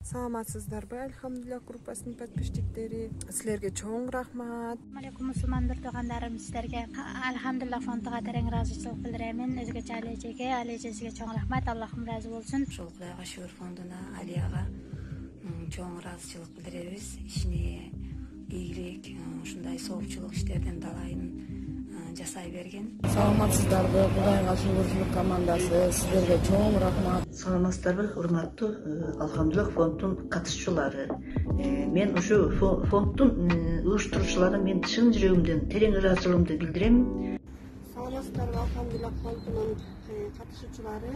Саламатсыздарбы, Алхамдулилlah группасынын подписчиктери. Силерге чоң рахмат. Алейкум мусулмандар тугандарым, силерге Алхамдулилlah фондуга терең ыраазычылык билдирем. Өзгөчө Алижеге чоң рахмат. Аллахым разы болсун. Ушул Кудайга шүгүр фондуна, Алияга чоң ыраазычылык билдиребиз. Ишине ийгилик, ушундай соопчулук иштерден далайын жасай берген. Саламатсыздарбы, Кудайга шүгүрчүлүк командасы, сиздерге чоң рахмат. Саламатсыздарбы, урматтуу Алхамдулилlah фондунун катышчылары. Мен ушу фонддун уюштуруучуларына мен чын жүрөгүмдөн терең ыраазычылыгымды билдирем. Саламатсыздарбы, Алхамдулилlah фондунун катышуучулары.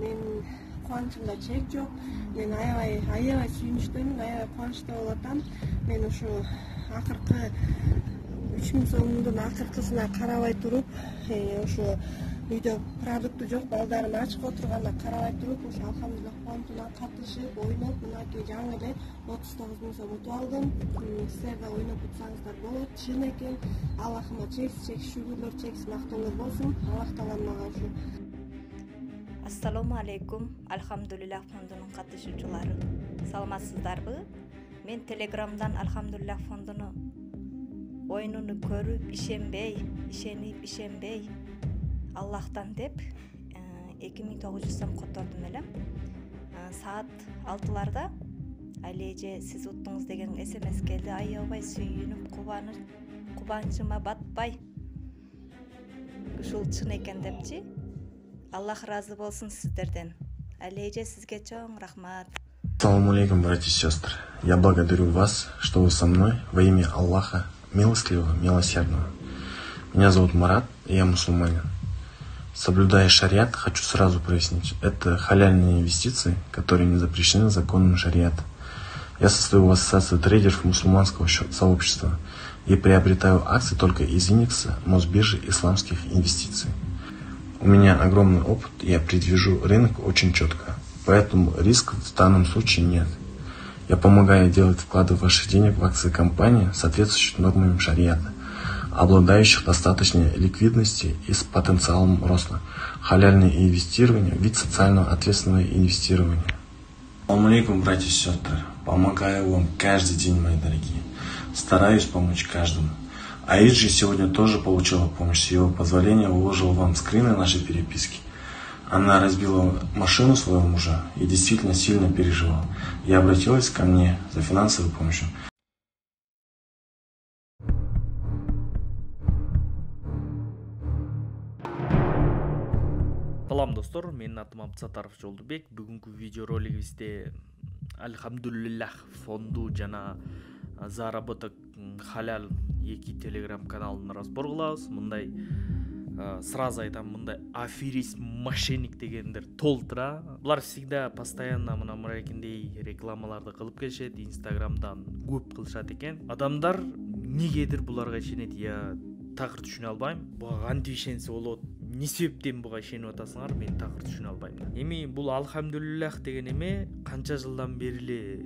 Мен кубанычымда чек жок. Мен аябай сүйүнүчтөмүн, аябай кубанычта болуп атам. Мен ушу акыркы 3000 сомдун акыркысына карабай туруп, ушу үйдө продукты жок, балдарым ачык отурганда карабай туруп, ушу Алхамдулилlah фондуна катышып, ойноп, мынакей жаңы эле 39 000 сом утуп алдым. Силер да ойноп утсаңыздар болот. Чын экен. Аллахыма чексиз шүгүрлөр, чексиз мактоолор болсун. Аллах таала мага ушу. Ассаламу алейкум, Алхамдулилlah фондунун катышуучулары. Саламатсыздарбы? Мен Телеграмдан Алхамдулилlah фондуну ойнуну көрүп, ишенбей, Аллахтан деп 2900 сом котордум элем. Саат 6-ларда Алеже сиз уттуңуз деген СМС келди. Аябай сүйүнүп, кубанычыма батпай. Ушул чын экен депчи. Аллах разы болсун сиздерден. Алеже, сизге чоң рахмат. Ассаламу алейкум, братья и сестры. Я благодарю вас, что вы со мной во имя Аллаха, милостливого, милосердного. Меня зовут Марат, и я мусульманин. Соблюдая шариат, хочу сразу прояснить, это халяльные инвестиции, которые не запрещены законом шариата. Я состою в ассоциации трейдеров мусульманского сообщества и приобретаю акции только из индекса Мосбиржи исламских инвестиций. У меня огромный опыт, и я предвижу рынок очень четко, поэтому риска в данном случае нет. Я помогаю делать вклады ваших денег в акции компании, соответствующих нормам шариата, обладающих достаточной ликвидности и с потенциалом роста. Халяльное инвестирование – вид социального ответственного инвестирования. Ассаламу алейкум, братья и сестры. Помогаю вам каждый день, мои дорогие. Стараюсь помочь каждому. Аиджи сегодня тоже получила помощь. С его позволения выложил вам скрины нашей переписки. Она разбила машину своего мужа и действительно сильно переживала. И обратилась ко мне за финансовой помощью. Салам достор, менин атым Абдсатаров Жолдубек. Бүгүнкү видеоролигибизде Алхамдулилlah фонду жана заработок халал 2 телеграм каналын разбор кылабыз. Мындай сразу айтам, мындай аферист, мошенник дегендер толтура. Булар всегда постоянно мына муракендей рекламаларды кылып келишет, Инстаграмдан көп кылышат экен. Адамдар негедир буларга ишенет, я такыр түшүнө албайм. Буга кантип ишенсе болот? Не себептен буга ишенип атасыңар, мен такыр түшүнө албайм. Эми бул Алхамдулилlah деген эме канча жылдан бери эле,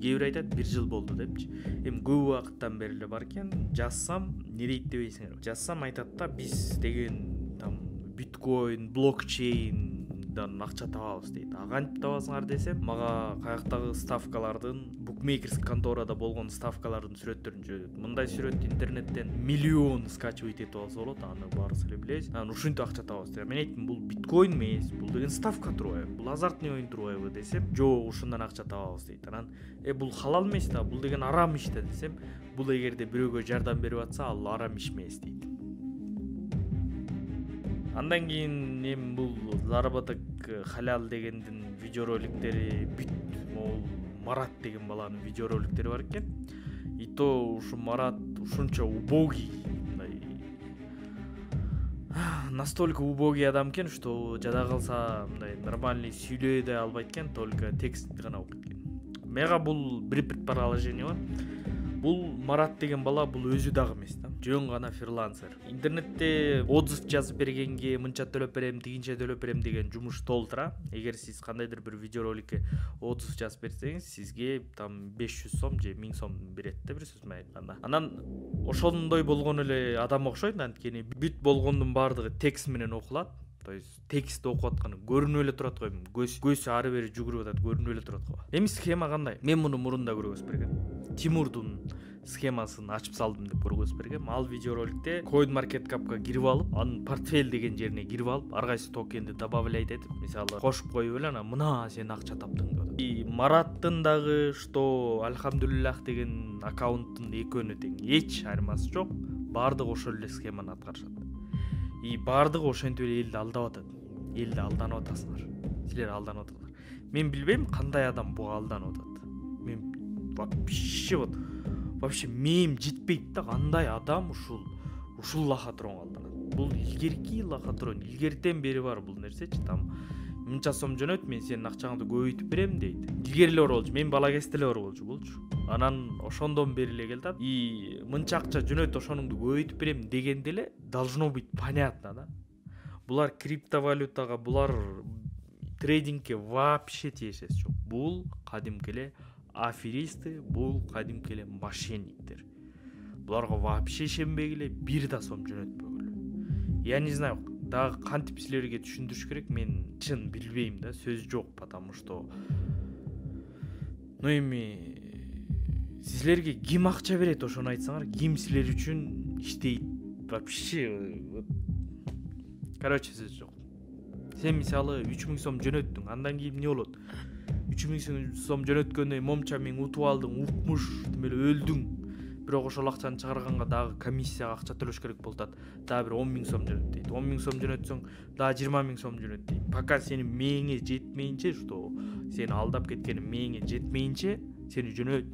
кээ бир айтат 1 жыл болду депчи. Эми көп убакыттан бери эле бар экен. Жазсам не дейт дебейсиңер. Жазсам айтат да, биз деген там биткоин, блокчейндан акча табабыз дейт. Кантип табасыңар десем, мага каяктагы ставкалардын, букмекерский конторада болгон ставкалардын сүрөттөрүн жиберет. Мындай сүрөт интернеттен миллион скачивать этип алса болот, аны баарыңыз эле билесиз. Анан ушинтип акча табасыз. Мен айттым, бул биткоин эмес, бул деген ставка турбайбы, бул азартный оюн турбайбы десем, жок, ушундан акча табабыз дейт. Анан бул халал эмес да, бул деген арам иш да десем, бул эгерде бирөөгө жардам берип атса, ал арам иш эмес дейт. Андан кийин эми бул заработок халал дегендин видеороликтери бүт, могул Марат деген баланын видеороликтери бар экен. И то ушу Марат ушунча убогий, настолько убогий адам экен, что жада калса мындай нормальный сүйлөй да албайт экен, только текст гана окуйт экен. Мега бул бир предположение бар. Бул Марат деген бала бул өзү дагы эмес да, жөн гана фрилансер. Интернетте отзыв жазып бергенге мынча төлөп берем, тигинче төлөп берем деген жумуш толтура. Эгер сиз кандайдыр бир видеороликке отзыв жазып берсеңиз, сизге там 500 сом же 1000 сом берет да, бир сөз менен айтканда. Анан ошондой болгон эле адам окшойт, анткени бүт болгондун баардыгы текст менен окулат. то есть текст окуп атканы көрүнүп эле турат го, көзү ары бери жүгүрүп атат, көрүнүп эле турат го. Эми схема кандай? Мен муну мурунда көргөзүп бергем. Тимурдун схемасын ачып салдым деп көргөзүп бергем. Ал видеороликте CoinMarketCap'ка кирип алып, анын портфель деген жерине кирип алып, ар кайсы токенди добавлять этип, мисалы кошуп коюп эле, мына сен акча таптың деп атат. И Мараттын дагы что Альхамдулиллах деген аккаунттун экөөнү тең, эч айырмасы жок. Бардыгы ошол эле схеманы аткарышат. И бардыгы ошентип эле элди алдап атат. Элди алданып атасыңар. Силер алданып атасыңар. Мен билбейм кандай адам буга алданып атат. Мен вообще мем жетпейт да, кандай адам ушул лохотрон алданат. Бул илгерки лохотрон, илгертен бери бар бул нерсечи. Там мынча сом жөнөт, мен сенин акчаңды көбөйтүп берем дейт. Илгери эле бар болчу, мен бала кезде эле бар болчу. Анан ошондон бери эле келди. И мынча акча жөнөт, ошонуңду көбөйтүп берем дегенде эле должно быть понятно, да. Булар криптовалютага, булар трейдингке вообще тиешеси жок. Бул кадимки эле аферисты, бул кадимки эле мошенниктер. Буларга вообще ишенбегиле, бир да сом жөнөтпөгүлө. Я не знаю, дагы кантип силерге түшүндүрүш керек, мен чын билбейм да, сөз жок, потому что эми силерге ким акча берет, ошону айтсаңар, ким силер үчүн иштейт, вообще короче сөз жок. Сен мисалы 3000 сом жөнөттүң, андан кийин эмне болот? 3000 сом жөнөткөндөн момча мен утуп алдың, укмуш, тим эле өлдүң. Бирок ошол акчаны чыгарганга дагы комиссияга акча төлөш керек болуп атат. Дагы бир 10 000 сом жөнөт дейт. 10 000 сом жөнөтсөң, дагы 20 000 сом жөнөт дейт. Пока сенин мээңе жетмейинче, что сени алдап кеткени мээңе жетмейинче, сени жөнөт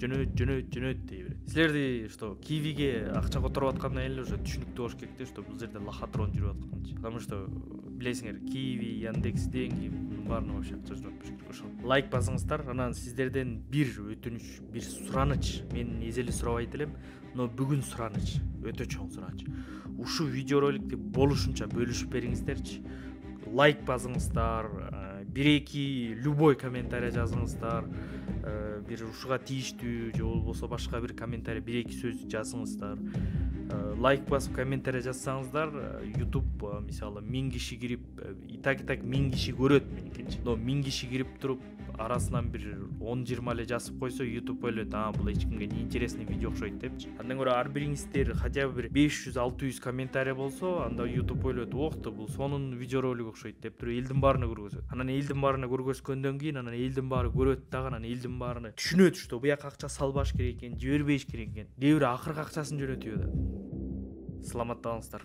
дей берет. Силерди что Кивиге акча которуп аткандан эле уже түшүнүктүү болуш керек да, что бул жерде лохотрон жүрүп атканчы. Потому что билесиңер, Киви, Яндекс деньги баарына вообще акча жөнөтпөш керек. Ошол лайк басыңыздар. Анан сиздерден бир өтүнүч, бир сураныч. Мен эзели сурабайт элем, но бүгүн сураныч, өтө чоң сураныч. Ушул видеороликти болушунча бөлүшүп бериңиздерчи. Лайк басыңыздар, бир-эки любой комментарий жазыңыздар, бир ушуга тийиштүү же болбосо башка бир комментарий, бир-эки сөз жазыңыздар. Лайк басып комментарий жазсаңыздар, YouTube мисалы 1000 киши кирип, и так 1000 киши көрөт меникинчи. Но 1000 киши кирип туруп, арасынан бир 10-20 эле жазып койсо, YouTube ойлойт, бул эч кимге не интересный видео окшойт депчи. Андан көрө ар бириңиздер хотя бы бир 500-600 комментарий болсо, анда YouTube ойлойт, охты, бул сонун видеоролик окшойт деп туруп элдин баарына көргөзөт. Анан элдин баарына көргөзгөндөн кийин, анан элдин баары көрөт дагы, анан элдин баарына түшүнөт, что буяка акча салбаш керек экен, жибербеш керек экен. Дебир акыркы акчасын жөнөтүп атат. Саламатта болуңуздар.